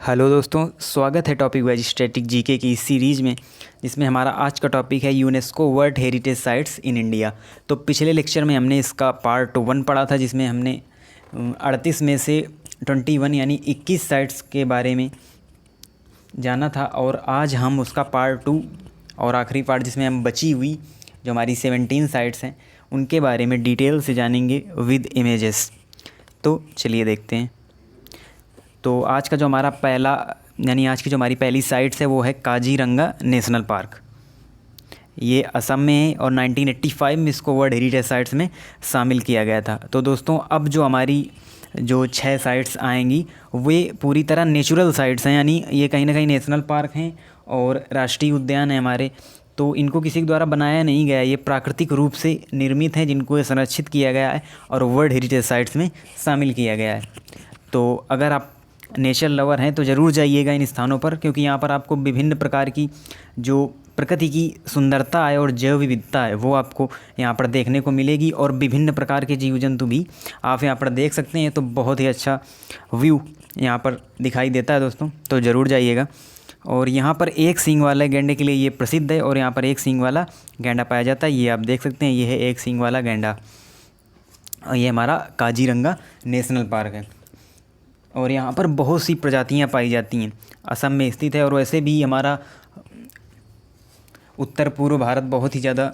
Hello दोस्तों, स्वागत है टॉपिक वाइज स्टैटिक जीके की इस सीरीज़ में, जिसमें हमारा आज का टॉपिक है UNESCO world heritage sites in India. तो पिछले लेक्चर में हमने इसका पार्ट 1 पढ़ा था, जिसमें हमने 38 में से 21 यानी 21 साइट्स के बारे में जाना था। और आज हम उसका पार्ट 2 और आखिरी पार्ट, जिसमें हम बची हुई जो हमारी 17 साइट्स हैं उनके बारे में डिटेल से जानेंगे विद इमेजेस। तो चलिए देखते हैं। तो आज का जो हमारा आज की जो हमारी पहली साइट्स है वो है काजीरंगा नेशनल पार्क। ये असम में है और 1985 में इसको वर्ल्ड हेरिटेज साइट्स में शामिल किया गया था। तो दोस्तों, अब जो हमारी जो 6 साइट्स आएंगी वे पूरी तरह नेचुरल साइट्स हैं, यानी ये कहीं ना कहीं नेशनल पार्क हैं और राष्ट्रीय उद्यान है हमारे। तो इनको किसी के द्वारा बनाया नहीं गया, ये प्राकृतिक रूप से निर्मित हैं, जिनको संरक्षित किया गया है और वर्ल्ड हेरिटेज साइट्स में शामिल किया गया है। तो अगर आप नेचर लवर हैं तो ज़रूर जाइएगा इन स्थानों पर, क्योंकि यहाँ पर आपको विभिन्न प्रकार की जो प्रकृति की सुंदरता है और जैव विविधता है वो आपको यहाँ पर देखने को मिलेगी, और विभिन्न प्रकार के जीव जंतु भी आप यहाँ पर देख सकते हैं। तो बहुत ही अच्छा व्यू यहाँ पर दिखाई देता है दोस्तों, तो ज़रूर जाइएगा। और यहाँ पर एक सींग वाले गैंडे के लिए ये प्रसिद्ध है, और यहाँ पर एक सींग वाला गैंडा पाया जाता है। ये आप देख सकते हैं, ये है एक सींग वाला गैंडा, और ये हमारा काजीरंगा नेशनल पार्क है। और यहाँ पर बहुत सी प्रजातियाँ पाई जाती हैं, असम में स्थित है। और वैसे भी हमारा उत्तर पूर्व भारत बहुत ही ज़्यादा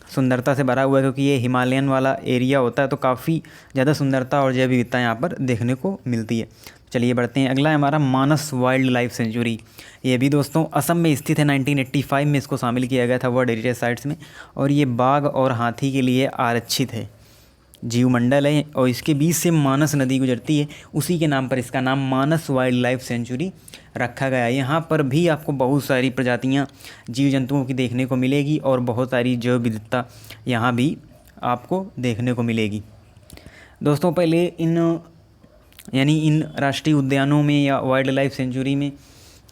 सुंदरता से भरा हुआ है, क्योंकि ये हिमालयन वाला एरिया होता है, तो काफ़ी ज़्यादा सुंदरता और जैव विविधता यहाँ पर देखने को मिलती है। चलिए बढ़ते हैं। अगला है हमारा मानस वाइल्ड लाइफ सेंचुरी। ये भी दोस्तों असम में स्थित है। 1985 में इसको शामिल किया गया था वर्ल्ड हेरिटेज साइट्स में, और ये बाघ और हाथी के लिए आरक्षित है जीवमंडल है, और इसके बीच से मानस नदी गुजरती है। उसी के नाम पर इसका नाम मानस वाइल्ड लाइफ सेंचुरी रखा गया है। यहाँ पर भी आपको बहुत सारी प्रजातियाँ जीव जंतुओं की देखने को मिलेगी, और बहुत सारी जैव विविधता यहाँ भी आपको देखने को मिलेगी। दोस्तों, पहले इन राष्ट्रीय उद्यानों में या वाइल्ड लाइफ सेंचुरी में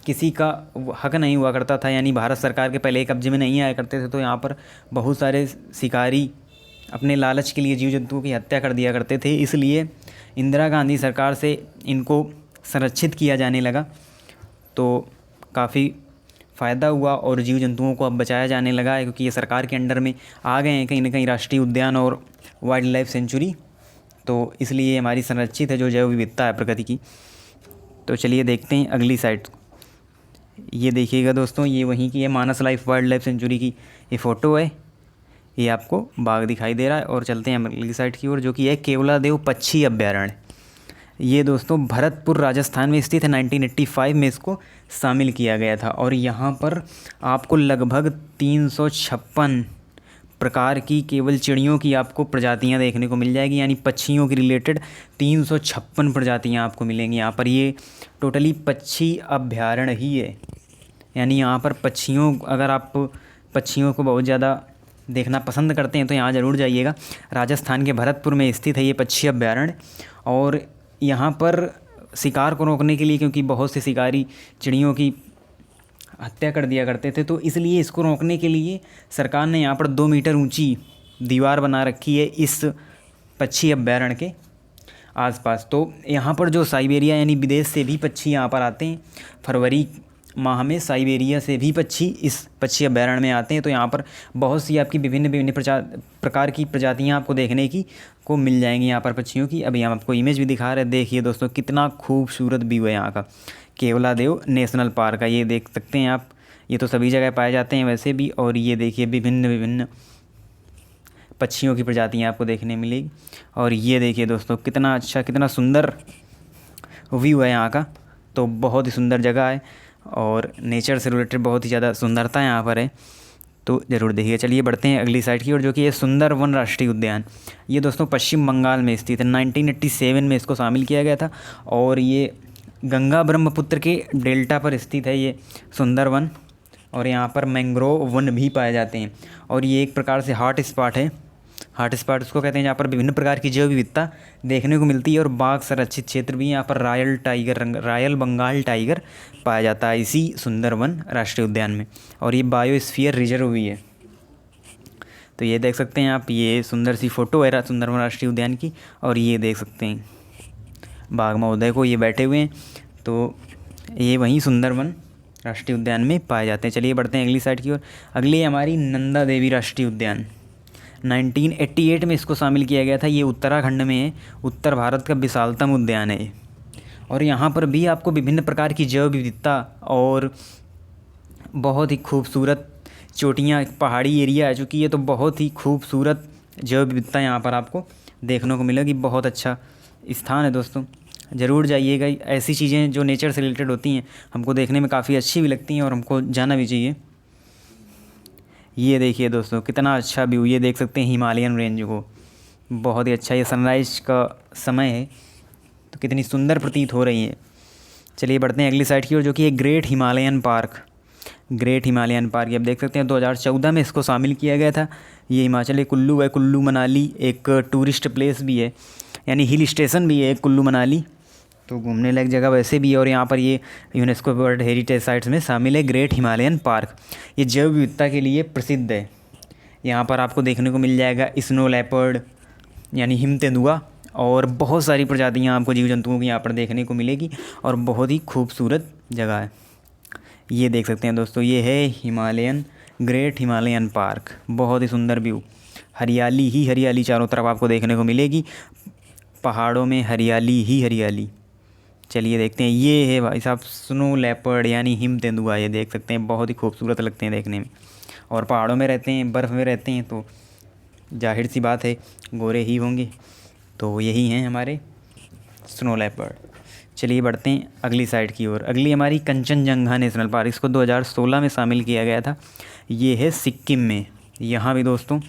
किसी का हक नहीं हुआ करता था, यानी भारत सरकार के पहले कब्जे में नहीं आया करते थे। तो यहाँ पर बहुत सारे शिकारी अपने लालच के लिए जीव जंतुओं की हत्या कर दिया करते थे, इसलिए इंदिरा गांधी सरकार से इनको संरक्षित किया जाने लगा। तो काफ़ी फ़ायदा हुआ और जीव जंतुओं को अब बचाया जाने लगा है, क्योंकि ये सरकार के अंडर में आ गए हैं कहीं ना कहीं राष्ट्रीय उद्यान और वाइल्ड लाइफ सेंचुरी। तो इसलिए हमारी संरक्षित है जो जैव विविधता है प्रकृति की। तो चलिए देखते हैं अगली साइट। ये देखिएगा दोस्तों, ये वहीं की है, मानस लाइफ वाइल्ड लाइफ सेंचुरी की ये फ़ोटो है। ये आपको बाघ दिखाई दे रहा है। और चलते हैं अगली साइड की ओर, जो कि है केवलादेव पक्षी अभ्यारण्य। ये दोस्तों भरतपुर राजस्थान में स्थित है। 1985 में इसको शामिल किया गया था, और यहाँ पर आपको लगभग 356 प्रकार की केवल चिड़ियों की आपको प्रजातियाँ देखने को मिल जाएगी, यानी पक्षियों की रिलेटेड 356 प्रजातियाँ आपको मिलेंगी यहाँ पर। ये टोटली पक्षी अभ्यारण्य ही है, यानी यहाँ पर अगर आप पक्षियों को बहुत ज़्यादा देखना पसंद करते हैं तो यहाँ ज़रूर जाइएगा। राजस्थान के भरतपुर में स्थित है ये पक्षी अभ्यारण्य। और यहाँ पर शिकार को रोकने के लिए, क्योंकि बहुत से शिकारी चिड़ियों की हत्या कर दिया करते थे, तो इसलिए इसको रोकने के लिए सरकार ने यहाँ पर 2 मीटर ऊंची दीवार बना रखी है इस पक्षी अभ्यारण्य के आसपास। तो यहाँ पर जो साइबेरिया यानी विदेश से भी पक्षी यहाँ पर आते हैं। फरवरी माह में साइबेरिया से भी पक्षी इस पक्षी अभ्यारण्य में आते हैं। तो यहाँ पर बहुत सी आपकी विभिन्न प्रकार की प्रजातियाँ आपको देखने को मिल जाएंगी यहाँ पर पक्षियों की। अभी हम आपको इमेज भी दिखा रहे हैं, देखिए दोस्तों कितना खूबसूरत व्यू है यहाँ का केवलादेव नेशनल पार्क का। ये देख सकते हैं आप, ये तो सभी जगह पाए जाते हैं वैसे भी। और ये देखिए विभिन्न पक्षियों की प्रजातियाँ आपको देखने मिलेगी। और ये देखिए दोस्तों कितना अच्छा, कितना सुंदर व्यू है यहाँ का। तो बहुत ही सुंदर जगह है, और नेचर से रिलेटेड बहुत ही ज़्यादा सुंदरता यहाँ पर है, तो ज़रूर देखिए। चलिए बढ़ते हैं अगली साइड की ओर, जो कि है सुंदरवन राष्ट्रीय उद्यान। ये दोस्तों पश्चिम बंगाल में स्थित है। 1987 में इसको शामिल किया गया था, और ये गंगा ब्रह्मपुत्र के डेल्टा पर स्थित है ये सुंदरवन। और यहाँ पर मैंग्रोव वन भी पाए जाते हैं, और ये एक प्रकार से हॉट स्पॉट है। हॉट स्पॉट उसको कहते हैं जहाँ पर विभिन्न प्रकार की जैव विविधता देखने को मिलती है, और बाघ संरक्षित क्षेत्र भी। यहाँ पर रॉयल बंगाल टाइगर पाया जाता है इसी सुंदरवन राष्ट्रीय उद्यान में, और ये बायोस्फीयर रिजर्व भी है। तो ये देख सकते हैं आप, ये सुंदर सी फ़ोटो है सुंदरवन राष्ट्रीय उद्यान की। और ये देख सकते हैं बाघ महोदय को, ये बैठे हुए हैं। तो ये वहीं सुंदरवन राष्ट्रीय उद्यान में पाए जाते हैं। चलिए बढ़ते हैं अगली साइड की ओर। अगली हमारी नंदा देवी राष्ट्रीय उद्यान। 1988 में इसको शामिल किया गया था। ये उत्तराखंड में है, उत्तर भारत का विशालतम उद्यान है और यहाँ पर भी आपको विभिन्न प्रकार की जैव विविधता और बहुत ही खूबसूरत चोटियाँ, पहाड़ी एरिया है चूँकि ये, तो बहुत ही खूबसूरत जैव विविधता यहाँ पर आपको देखने को मिलेगी। बहुत अच्छा स्थान है दोस्तों, ज़रूर जाइएगा। ऐसी चीज़ें जो नेचर से रिलेटेड होती हैं हमको देखने में काफ़ी अच्छी भी लगती हैं और हमको जाना भी चाहिए। ये देखिए दोस्तों कितना अच्छा व्यू, ये देख सकते हैं हिमालयन रेंज को, बहुत ही अच्छा। ये सनराइज़ का समय है तो कितनी सुंदर प्रतीत हो रही है। चलिए बढ़ते हैं अगली साइड की ओर, जो कि है great Himalayan park. Great Himalayan park, ये आप देख सकते हैं 2014 में इसको शामिल किया गया था। ये हिमाचल के कुल्लू है, कुल्लू मनाली एक टूरिस्ट प्लेस भी है, यानी हिल स्टेशन भी है कुल्लू मनाली, तो घूमने लायक जगह वैसे भी है। और यहाँ पर ये यूनेस्को वर्ल्ड हेरिटेज साइट्स में शामिल है ग्रेट हिमालयन पार्क। ये जैव विविधता के लिए प्रसिद्ध है। यहाँ पर आपको देखने को मिल जाएगा स्नो लेपर्ड यानी हिम तेंदुआ और बहुत सारी प्रजातियाँ आपको जीव जंतुओं की यहाँ पर देखने को मिलेगी और बहुत ही खूबसूरत जगह है। ये देख सकते हैं दोस्तों, ये है हिमालयन ग्रेट हिमालयन पार्क। बहुत ही सुंदर व्यू, हरियाली ही हरियाली चारों तरफ आपको देखने को मिलेगी, पहाड़ों में हरियाली ही हरियाली। चलिए देखते हैं, ये है भाई साहब स्नो लेपर्ड यानी हिम तेंदुआ। ये देख सकते हैं बहुत ही खूबसूरत लगते हैं देखने में और पहाड़ों में रहते हैं, बर्फ़ में रहते हैं, तो जाहिर सी बात है गोरे ही होंगे। तो यही हैं हमारे स्नो लेपर्ड। चलिए बढ़ते हैं अगली साइड की ओर। अगली हमारी कंचनजंगा नेशनल पार्क, इसको 2016 में शामिल किया गया था। ये है सिक्किम में। यहाँ भी दोस्तों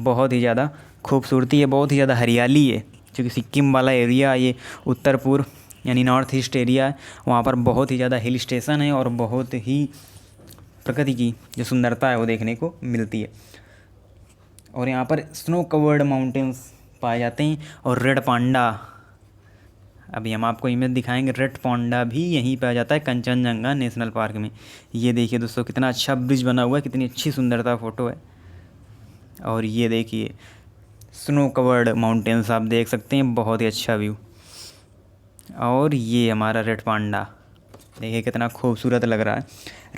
बहुत ही ज़्यादा खूबसूरती है, बहुत ही ज़्यादा हरियाली है, क्योंकि सिक्किम वाला एरिया ये उत्तर पूर्व यानी नॉर्थ ईस्ट एरिया है। वहाँ पर बहुत ही ज़्यादा हिल स्टेशन है और बहुत ही प्रकृति की जो सुंदरता है वो देखने को मिलती है। और यहाँ पर स्नो कवर्ड माउंटेन्स पाए जाते हैं और रेड पांडा, अभी हम आपको इमेज दिखाएंगे, रेड पांडा भी यहीं पाया जाता है कंचनजंगा नेशनल पार्क में। ये देखिए दोस्तों कितना अच्छा ब्रिज बना हुआ है, कितनी अच्छी सुंदरता फ़ोटो है। और ये देखिए स्नो कवर्ड माउंटेन्स आप देख सकते हैं, बहुत ही अच्छा व्यू। और ये हमारा रेड पांडा, देखिए कितना खूबसूरत लग रहा है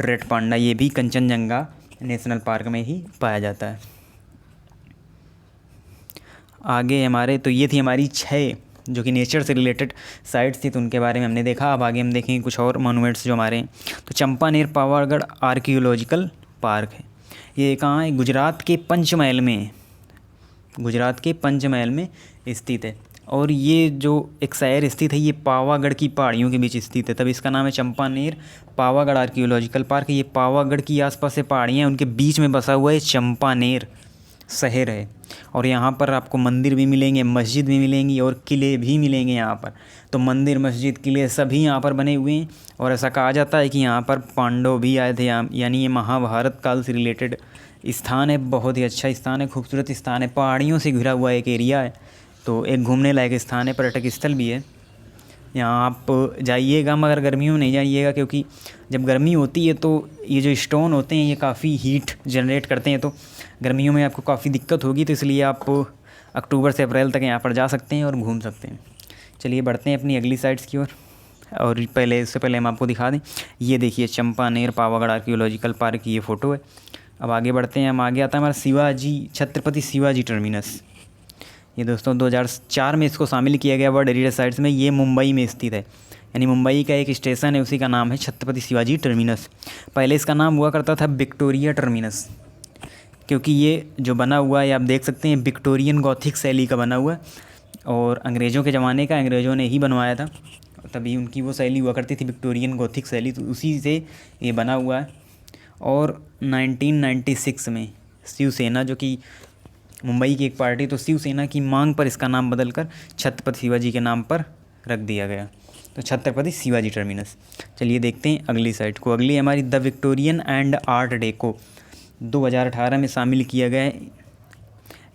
रेड पांडा। ये भी कंचनजंगा नेशनल पार्क में ही पाया जाता है। आगे हमारे, तो ये थी हमारी 6 जो कि नेचर से रिलेटेड साइट्स थी, तो उनके बारे में हमने देखा। अब आगे हम देखेंगे कुछ और मोनूमेंट्स जो हमारे हैं। तो चंपानेर पावागढ़ आर्कियोलॉजिकल पार्क है। ये कहाँ है? गुजरात के पंचमहल में है, गुजरात के पंचमहल में स्थित है। और ये जो एक शहर स्थित है ये पावागढ़ की पहाड़ियों के बीच स्थित है, तब इसका नाम है चंपानेर पावागढ़ आर्कियोलॉजिकल पार्क। ये पावागढ़ की आसपास से पहाड़ियाँ हैं, उनके बीच में बसा हुआ है चंपानेर शहर है। और यहाँ पर आपको मंदिर भी मिलेंगे, मस्जिद भी मिलेंगी और किले भी मिलेंगे यहाँ पर। तो मंदिर, मस्जिद, किले सभी यहाँ पर बने हुए हैं। और ऐसा कहा जाता है कि यहाँ पर पांडव भी आए थे, यानी ये महाभारत काल से रिलेटेड स्थान है। बहुत ही अच्छा स्थान है, खूबसूरत स्थान है, पहाड़ियों से घिरा हुआ एक एरिया है, तो एक घूमने लायक स्थान है, पर्यटक स्थल भी है। यहाँ आप जाइएगा, मगर गर्मियों में नहीं जाइएगा, क्योंकि जब गर्मी होती है तो ये जो स्टोन होते हैं ये काफ़ी हीट जनरेट करते हैं, तो गर्मियों में आपको काफ़ी दिक्कत होगी। तो इसलिए आप अक्टूबर से अप्रैल तक यहाँ पर जा सकते हैं और घूम सकते हैं। चलिए बढ़ते हैं अपनी अगली साइट्स की ओर। और पहले, इससे पहले हम आपको दिखा दें, ये देखिए चंपानेर पावागढ़ आर्कियोलॉजिकल पार्क की ये फ़ोटो है। अब आगे बढ़ते हैं, हम आगे आता है हमारा शिवाजी, छत्रपति शिवाजी टर्मिनस। ये दोस्तों 2004 में इसको शामिल किया गया वर्ल्ड हेरिटेज साइट्स में। ये मुंबई में स्थित है, यानी मुंबई का एक स्टेशन है, उसी का नाम है छत्रपति शिवाजी टर्मिनस। पहले इसका नाम हुआ करता था विक्टोरिया टर्मिनस, क्योंकि ये जो बना हुआ है आप देख सकते हैं विक्टोरियन गॉथिक शैली का बना हुआ है, और अंग्रेज़ों के ज़माने का, अंग्रेज़ों ने ही बनवाया था, तभी उनकी वो शैली हुआ करती थी विक्टोरियन गॉथिक शैली, तो उसी से ये बना हुआ है। और 1996 में शिवसेना, जो कि मुंबई की एक पार्टी, तो शिवसेना की मांग पर इसका नाम बदलकर छत्रपति शिवाजी के नाम पर रख दिया गया, तो छत्रपति शिवाजी टर्मिनस। चलिए देखते हैं अगली साइट को। अगली हमारी the Victorian and art deco, 2018 में शामिल किया गया है।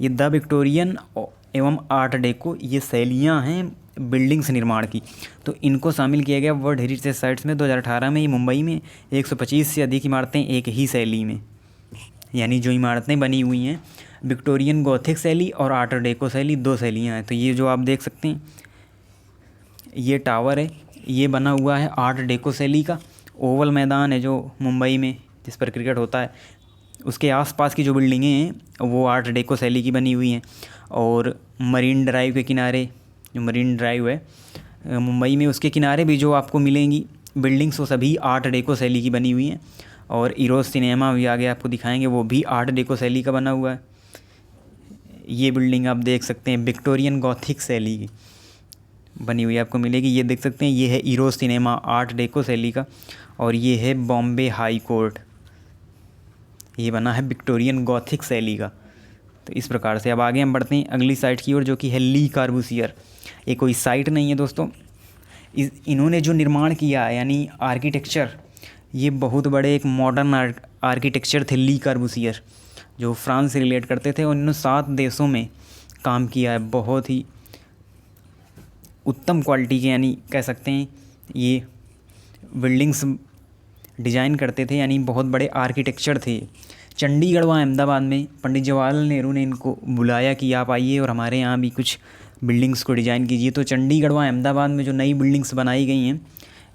ये द विक्टोरियन एवं आर्ट डेको ये शैलियाँ हैं बिल्डिंग्स निर्माण की, तो इनको शामिल किया गया वर्ल्ड हेरिटेज साइट्स में 2018 में। ये मुंबई में 125 से अधिक इमारतें एक ही शैली में, यानी जो इमारतें बनी हुई हैं विक्टोरियन गॉथिक शैली और आर्ट डेको शैली, 2 शैलियाँ हैं। तो ये जो आप देख सकते हैं ये टावर है, ये बना हुआ है आर्ट डेको शैली का। ओवल मैदान है जो मुंबई में जिस पर क्रिकेट होता है, उसके आसपास की जो बिल्डिंगें हैं वो आर्ट डेको शैली की बनी हुई हैं। और मरीन ड्राइव के किनारे, जो मरीन ड्राइव है मुंबई में, उसके किनारे भी जो आपको मिलेंगी बिल्डिंग्स वो सभी आर्ट डेको शैली की बनी हुई हैं। और इरोज सिनेमा भी आगे आपको दिखाएंगे, वो भी आर्ट डेको शैली का बना हुआ है। ये बिल्डिंग आप देख सकते हैं विक्टोरियन गॉथिक शैली की बनी हुई आपको मिलेगी। ये देख सकते हैं, ये है इरोज सिनेमा आर्ट डेको शैली का। और ये है बॉम्बे हाई कोर्ट, ये बना है विक्टोरियन गॉथिक शैली का। तो इस प्रकार से अब आगे हम बढ़ते हैं अगली साइट की ओर, जो कि है ली कार्बूसियर। ये कोई साइट नहीं है दोस्तों, इन्होंने जो निर्माण किया है यानी आर्किटेक्चर, ये बहुत बड़े एक मॉडर्न आर्किटेक्चर थे ली कार्बूसियर, जो फ्रांस से रिलेट करते थे। और इन्होंने 7 देशों में काम किया है। बहुत ही उत्तम क्वालिटी के यानी कह सकते हैं ये बिल्डिंग्स डिज़ाइन करते थे, यानी बहुत बड़े आर्किटेक्चर थे। चंडीगढ़ व अहमदाबाद में पंडित जवाहरलाल नेहरू ने इनको बुलाया कि आप आइए और हमारे यहाँ भी कुछ बिल्डिंग्स को डिज़ाइन कीजिए। तो चंडीगढ़ व अहमदाबाद में जो नई बिल्डिंग्स बनाई गई हैं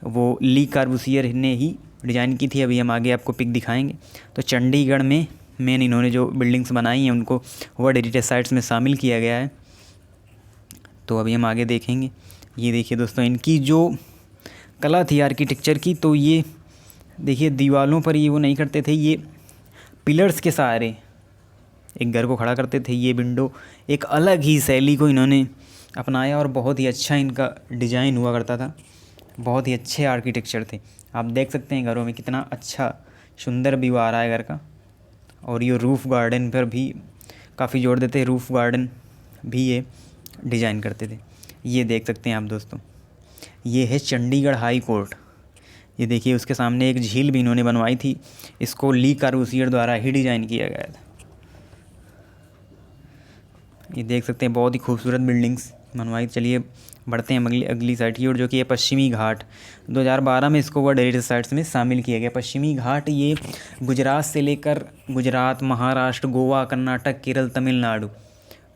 वो ली कार्बूसियर ने ही डिज़ाइन की थी। अभी हम आगे आपको पिक दिखाएंगे। तो चंडीगढ़ में मेन इन्होंने जो बिल्डिंग्स बनाई हैं उनको वर्ल्ड हेरिटेज साइट्स में शामिल किया गया है। तो अभी हम आगे देखेंगे। ये देखिए दोस्तों, इनकी जो कला थी आर्किटेक्चर की, तो ये देखिए दीवारों पर ये वो नहीं करते थे, ये पिलर्स के सहारे एक घर को खड़ा करते थे। ये विंडो एक अलग ही शैली को इन्होंने अपनाया और बहुत ही अच्छा इनका डिज़ाइन हुआ करता था। बहुत ही अच्छे आर्किटेक्चर थे। आप देख सकते हैं घरों में कितना अच्छा सुंदर व्यू आ रहा है घर का। और ये रूफ़ गार्डन पर भी काफ़ी जोर देते हैं, रूफ़ गार्डन भी ये डिज़ाइन करते थे। ये देख सकते हैं आप दोस्तों, ये है चंडीगढ़ हाई कोर्ट। ये देखिए उसके सामने एक झील भी इन्होंने बनवाई थी, इसको ली कार्बूसियर द्वारा ही डिज़ाइन किया गया था। ये देख सकते हैं बहुत ही खूबसूरत बिल्डिंग्स बनवाई। चलिए बढ़ते हैं अगली साइट की ओर, जो कि है पश्चिमी घाट। 2012 में इसको वर्ल्ड हेरिटेज साइट्स में शामिल किया गया। पश्चिमी घाट ये गुजरात से लेकर गुजरात, महाराष्ट्र, गोवा, कर्नाटक, केरल, तमिलनाडु,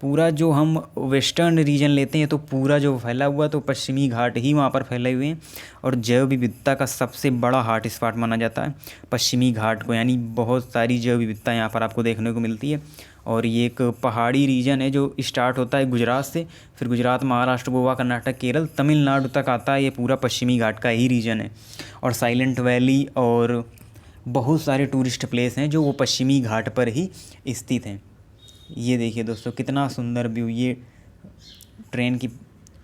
पूरा जो हम वेस्टर्न रीजन लेते हैं तो पूरा जो फैला हुआ, तो पश्चिमी घाट ही वहाँ पर फैले हुए हैं। और जैव विविधता का सबसे बड़ा हॉट स्पॉट माना जाता है पश्चिमी घाट को, यानी बहुत सारी जैव विविधता यहाँ पर आपको देखने को मिलती है। और ये एक पहाड़ी रीजन है जो स्टार्ट होता है गुजरात से, फिर गुजरात, महाराष्ट्र, गोवा, कर्नाटक, केरल, तमिलनाडु तक आता है। ये पूरा पश्चिमी घाट का ही रीजन है। और साइलेंट वैली और बहुत सारे टूरिस्ट प्लेस हैं जो वो पश्चिमी घाट पर ही स्थित हैं। ये देखिए दोस्तों कितना सुंदर व्यू, ये ट्रेन की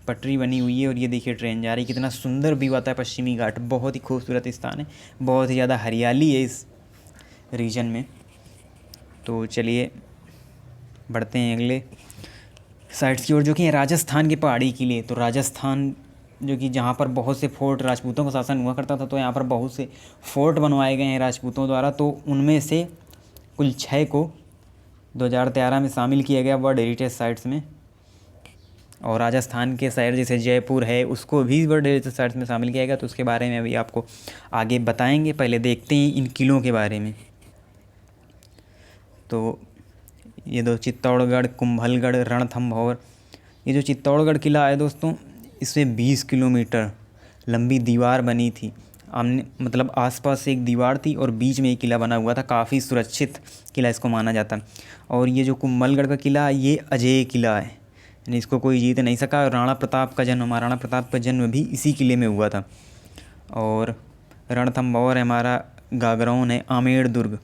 पटरी बनी हुई है और ये देखिए ट्रेन जा रही है। कितना सुंदर व्यू आता है पश्चिमी घाट। बहुत ही खूबसूरत स्थान है, बहुत ही ज़्यादा हरियाली है इस रीजन में। तो चलिए बढ़ते हैं अगले साइट्स की ओर, जो कि राजस्थान के पहाड़ी किले। तो राजस्थान जो कि जहाँ पर बहुत से फोर्ट, राजपूतों का शासन हुआ करता था, तो यहाँ पर बहुत से फोर्ट बनवाए गए हैं राजपूतों द्वारा। तो उनमें से कुल 6 को 2013 में शामिल किया गया वर्ल्ड हेरिटेज साइट्स में। और राजस्थान के शहर जैसे जयपुर है उसको भी वर्ल्ड हेरिटेज साइट्स में शामिल किया गया। तो उसके बारे में अभी आपको आगे बताएंगे। पहले देखते हैं इन किलों के बारे में। तो ये दो चित्तौड़गढ़, कुंभलगढ़, रणथंभौर। ये जो चित्तौड़गढ़ किला है दोस्तों, इसमें 20 किलोमीटर लंबी दीवार बनी थी। आमने मतलब आसपास से एक दीवार थी और बीच में एक किला बना हुआ था। काफ़ी सुरक्षित किला इसको माना जाता है। और ये जो कुंभलगढ़ का किला है ये अजेय किला है, यानी इसको कोई जीत नहीं सका। राणा प्रताप का जन्म, महाराणा प्रताप का जन्म भी इसी किले में हुआ था। और रणथंभौर हमारा गागरौन है। आमेर दुर्ग,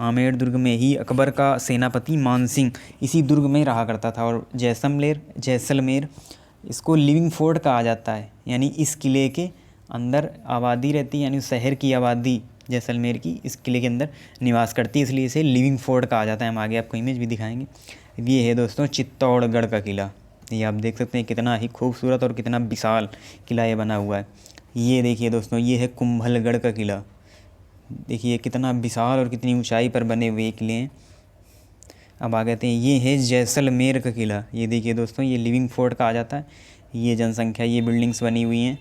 आमेर दुर्ग में ही अकबर का सेनापति मानसिंह इसी दुर्ग में रहा करता था। और जैसलमेर इसको लिविंग फोर्ट कहा जाता है, यानी इस किले के अंदर आबादी रहती है, यानी शहर की आबादी जैसलमेर की इस किले के अंदर निवास करती है, इसलिए इसे लिविंग फोर्ट कहा जाता है। हम आगे आपको इमेज भी दिखाएंगे। ये है दोस्तों चित्तौड़गढ़ का किला। ये आप देख सकते हैं कितना ही खूबसूरत और कितना विशाल किला ये बना हुआ है। ये देखिए दोस्तों, ये है कुंभलगढ़ का किला। देखिए कितना विशाल और कितनी ऊंचाई पर बने हुए किले हैं। अब आ गए हैं, ये है जैसलमेर का किला। ये देखिए दोस्तों, ये लिविंग फोर्ट कहा जाता है। ये जनसंख्या, ये बिल्डिंग्स बनी हुई हैं,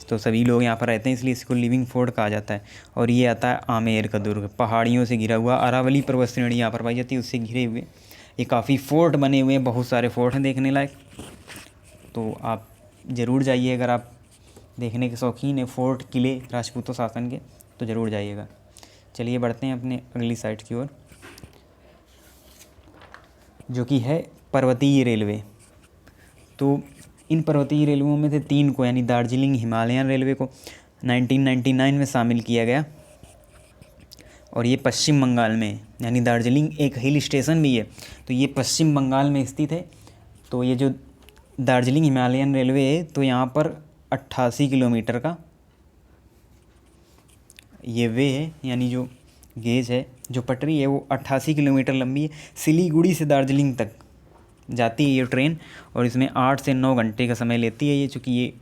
तो सभी लोग यहाँ पर रहते हैं, इसलिए इसको लिविंग फोर्ट कहा जाता है। और ये आता है आमेर का दुर्ग, पहाड़ियों से घिरा हुआ। अरावली पर्वत श्रेणी यहाँ पर पाई जाती है, उससे घिरे हुए ये काफ़ी फ़ोर्ट बने हुए हैं। बहुत सारे फ़ोर्ट हैं देखने लायक, तो आप ज़रूर जाइए अगर आप देखने के शौकीन है फोर्ट, किले राजपूतों शासन के, तो ज़रूर जाइएगा। चलिए बढ़ते हैं अपने अगली साइट की ओर, जो कि है पर्वतीय रेलवे। तो इन पर्वतीय रेलवों में से 3 को, यानी दार्जिलिंग हिमालयन रेलवे को 1999 में शामिल किया गया, और ये पश्चिम बंगाल में है। यानी दार्जिलिंग एक हिल स्टेशन भी है, तो ये पश्चिम बंगाल में स्थित है। तो ये जो दार्जिलिंग हिमालयन रेलवे है, तो यहाँ पर 88 किलोमीटर का ये वे है, यानी जो गेज है, जो पटरी है, वो 88 किलोमीटर लंबी है। सिलीगुड़ी से दार्जिलिंग तक जाती है ये ट्रेन, और इसमें 8 से 9 घंटे का समय लेती है ये, चूँकि ये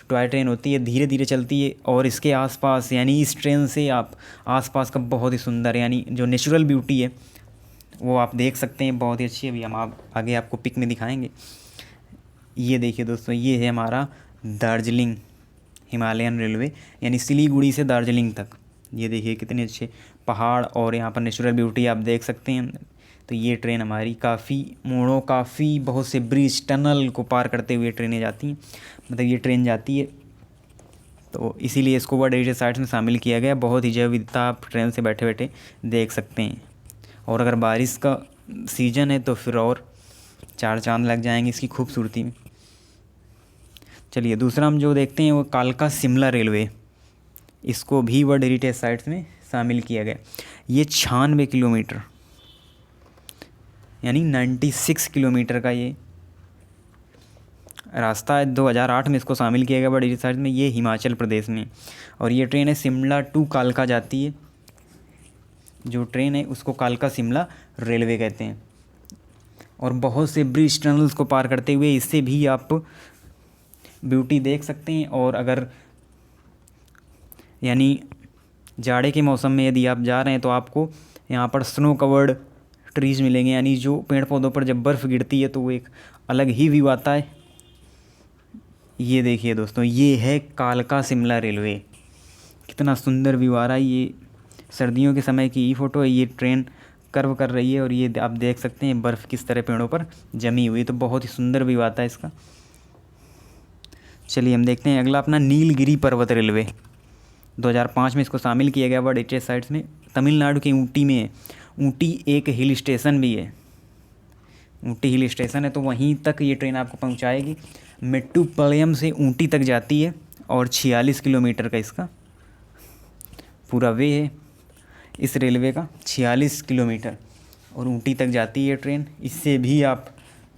टॉय ट्रेन होती है, धीरे धीरे चलती है। और इसके आसपास, यानी इस ट्रेन से आप आसपास का बहुत ही सुंदर, यानी जो नेचुरल ब्यूटी है वो आप देख सकते हैं, बहुत ही अच्छी है। अभी हम आगे आपको पिक में दिखाएंगे। ये देखिए दोस्तों, ये है हमारा दार्जिलिंग हिमालयन रेलवे, यानी सिलीगुड़ी से दार्जिलिंग तक। ये देखिए कितने अच्छे पहाड़ और यहाँ पर नेचुरल ब्यूटी आप देख सकते हैं। तो ये ट्रेन हमारी काफ़ी मोड़ों, काफ़ी बहुत से ब्रिज, टनल को पार करते हुए ट्रेनें जाती हैं, मतलब ये ट्रेन जाती है। तो इसीलिए इसको वर्ल्ड हेरिटेज साइट्स में शामिल किया गया। बहुत ही जैव विविधता आप ट्रेन से बैठे बैठे देख सकते हैं। और अगर बारिश का सीज़न है तो फिर और 4 चांद लग जाएंगे इसकी खूबसूरती में। चलिए दूसरा हम जो देखते हैं वो कालका शिमला रेलवे, इसको भी वर्ल्ड हेरिटेज साइट्स में शामिल किया गया। ये 96 किलोमीटर, यानी 96 किलोमीटर का ये रास्ता है। 2008 में इसको शामिल किया गया वर्ल्ड हेरिटेज साइट्स में। ये हिमाचल प्रदेश में, और ये ट्रेन है शिमला टू कालका जाती है। जो ट्रेन है उसको कालका शिमला रेलवे कहते हैं, और बहुत से ब्रिज, टनल्स को पार करते हुए इससे भी आप ब्यूटी देख सकते हैं। और अगर यानी जाड़े के मौसम में यदि आप जा रहे हैं तो आपको यहाँ पर स्नो कवर्ड ट्रीज़ मिलेंगे, यानी जो पेड़ पौधों पर जब बर्फ़ गिरती है तो वो एक अलग ही व्यू आता है। ये देखिए दोस्तों, ये है कालका शिमला रेलवे, कितना सुंदर व्यू आ रहा है। ये सर्दियों के समय की फ़ोटो है। ये ट्रेन कर्व कर रही है और ये आप देख सकते हैं बर्फ़ किस तरह पेड़ों पर जमी हुई, तो बहुत ही सुंदर व्यू आता है इसका। चलिए हम देखते हैं अगला अपना नीलगिरी पर्वत रेलवे। 2005 में इसको शामिल किया गया वर्ल्ड हेरिटेज साइट्स में। तमिलनाडु के ऊटी में है। ऊटी एक हिल स्टेशन भी है, ऊटी हिल स्टेशन है, तो वहीं तक ये ट्रेन आपको पहुंचाएगी। मेट्टुपालयम से ऊटी तक जाती है, और 46 किलोमीटर का इसका पूरा वे है इस रेलवे का, 46 किलोमीटर, और ऊटी तक जाती है ट्रेन। इससे भी आप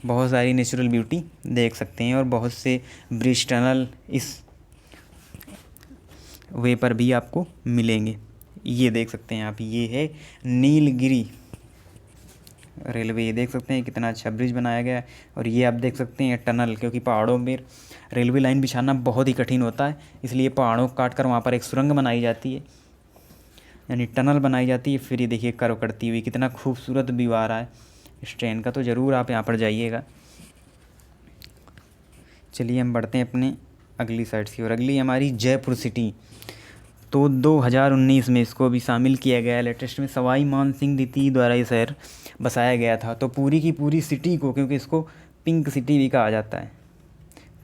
बहुत सारी नेचुरल ब्यूटी देख सकते हैं, और बहुत से ब्रिज, टनल इस वे पर भी आपको मिलेंगे। ये देख सकते हैं आप, ये है नीलगिरी रेलवे। ये देख सकते हैं कितना अच्छा ब्रिज बनाया गया है, और ये आप देख सकते हैं टनल, क्योंकि पहाड़ों में रेलवे लाइन बिछाना बहुत ही कठिन होता है, इसलिए पहाड़ों को काट कर वहाँ पर एक सुरंग बनाई जाती है, यानी टनल बनाई जाती है। फिर ये देखिए कर्व करती हुई, कितना खूबसूरत व्यू आ रहा है इस ट्रेन का, तो ज़रूर आप यहाँ पर जाइएगा। चलिए हम बढ़ते हैं अपने अगली साइड की, और अगली हमारी जयपुर सिटी। तो 2019 में इसको भी शामिल किया गया लेटेस्ट में। सवाई मान सिंह द्वितीय द्वारा ये शहर बसाया गया था। तो पूरी की पूरी सिटी को, क्योंकि इसको पिंक सिटी भी कहा जाता है,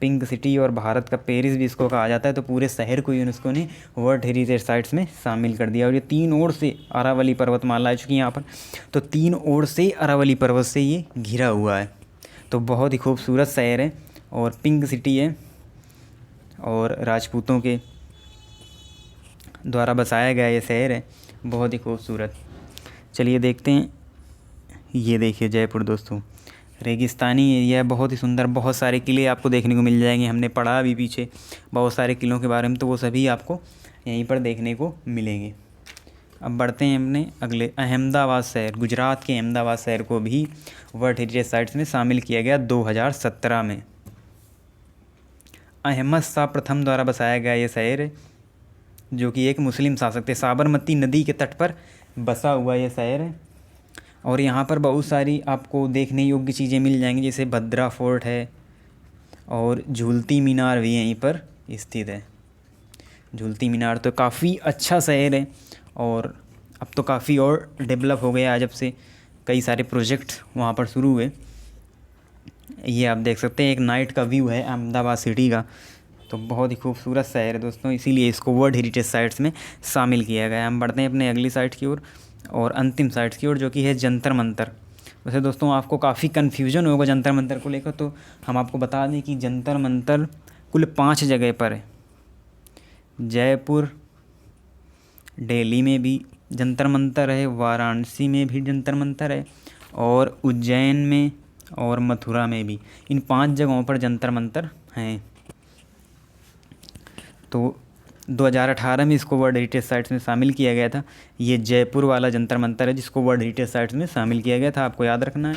पिंक सिटी, और भारत का पेरिस भी इसको कहा जाता है, तो पूरे शहर को यूनेस्को ने वर्ल्ड हेरिटेज साइट्स में शामिल कर दिया। और ये 3 ओर से अरावली पर्वतमाला आ चुकी है यहाँ पर, तो 3 ओर से अरावली पर्वत से ये घिरा हुआ है। तो बहुत ही खूबसूरत शहर है, और पिंक सिटी है, और राजपूतों के द्वारा बसाया गया ये शहर है, बहुत ही खूबसूरत। चलिए देखते हैं। ये देखिए जयपुर दोस्तों, रेगिस्तानी एरिया है, बहुत ही सुंदर। बहुत सारे किले आपको देखने को मिल जाएंगे, हमने पढ़ा अभी पीछे बहुत सारे किलों के बारे में, तो वो सभी आपको यहीं पर देखने को मिलेंगे। अब बढ़ते हैं अपने अगले, अहमदाबाद शहर। गुजरात के अहमदाबाद शहर को भी वर्ल्ड हेरिटेज साइट्स में शामिल किया गया 2017 में। अहमद शाह प्रथम द्वारा बसाया गया ये शहर है, जो कि एक मुस्लिम शासक थे। साबरमती नदी के तट पर बसा हुआ ये शहर है, और यहाँ पर बहुत सारी आपको देखने योग्य चीज़ें मिल जाएंगी, जैसे भद्रा फोर्ट है, और झूलती मीनार भी यहीं पर स्थित है। झूलती मीनार तो काफ़ी अच्छा शहर है, और अब तो काफ़ी और डेवलप हो गया है, जब से कई सारे प्रोजेक्ट वहाँ पर शुरू हुए। ये आप देख सकते हैं, एक नाइट का व्यू है अहमदाबाद सिटी का, तो बहुत ही खूबसूरत शहर है दोस्तों, इसीलिए इसको वर्ल्ड हेरिटेज साइट्स में शामिल किया गया है। हम बढ़ते हैं अपने अगली साइट की ओर और अंतिम साइट की ओर, जो कि है जंतर मंतर। वैसे दोस्तों आपको काफ़ी कन्फ्यूजन होगा जंतर मंतर को लेकर, तो हम आपको बता दें कि जंतर मंतर कुल 5 जगह पर है। जयपुर, दिल्ली में भी जंतर मंतर है, वाराणसी में भी जंतर मंतर है, और उज्जैन में और मथुरा में भी। इन 5 जगहों पर जंतर मंतर हैं। तो 2018 में इसको वर्ल्ड हेरिटेज साइट्स में शामिल किया गया था। ये जयपुर वाला जंतर मंतर है जिसको वर्ल्ड हेरिटेज साइट्स में शामिल किया गया था, आपको याद रखना है।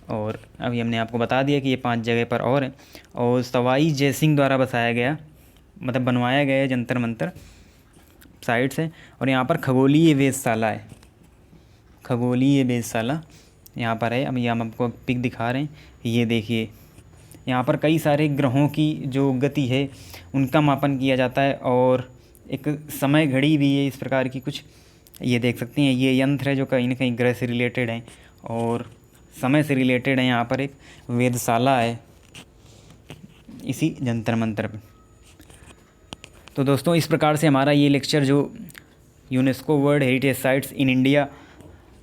और अभी हमने आपको बता दिया कि ये 5 जगह पर और है। और सवाई जयसिंह द्वारा बसाया गया, मतलब बनवाया गया जंतर मंतर साइट्स है। और यहाँ पर खगोलीय वेधशाला है, खगोलीय वेधशाला यहाँ पर है। अभी हम आपको पिक दिखा रहे हैं, ये देखिए यहाँ पर कई सारे ग्रहों की जो गति है उनका मापन किया जाता है, और एक समय घड़ी भी है इस प्रकार की कुछ, ये देख सकते हैं। ये यंत्र है जो कहीं ना कहीं ग्रह से रिलेटेड है और समय से रिलेटेड है। यहाँ पर एक वेधशाला है इसी जंतर मंतर पर। तो दोस्तों इस प्रकार से हमारा ये लेक्चर जो UNESCO world heritage sites in India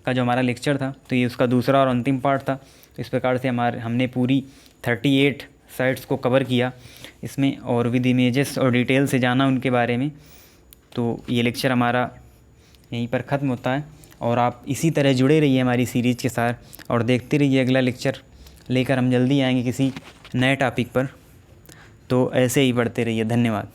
का जो हमारा लेक्चर था, तो ये उसका दूसरा और अंतिम पार्ट था। तो इस प्रकार से हमने पूरी 38 साइट्स को कवर किया इसमें, और विद इमेजेस और डिटेल से जाना उनके बारे में। तो ये लेक्चर हमारा यहीं पर ख़त्म होता है, और आप इसी तरह जुड़े रहिए हमारी सीरीज़ के साथ और देखते रहिए। अगला लेक्चर लेकर हम जल्दी आएंगे किसी नए टॉपिक पर, तो ऐसे ही पढ़ते रहिए। धन्यवाद।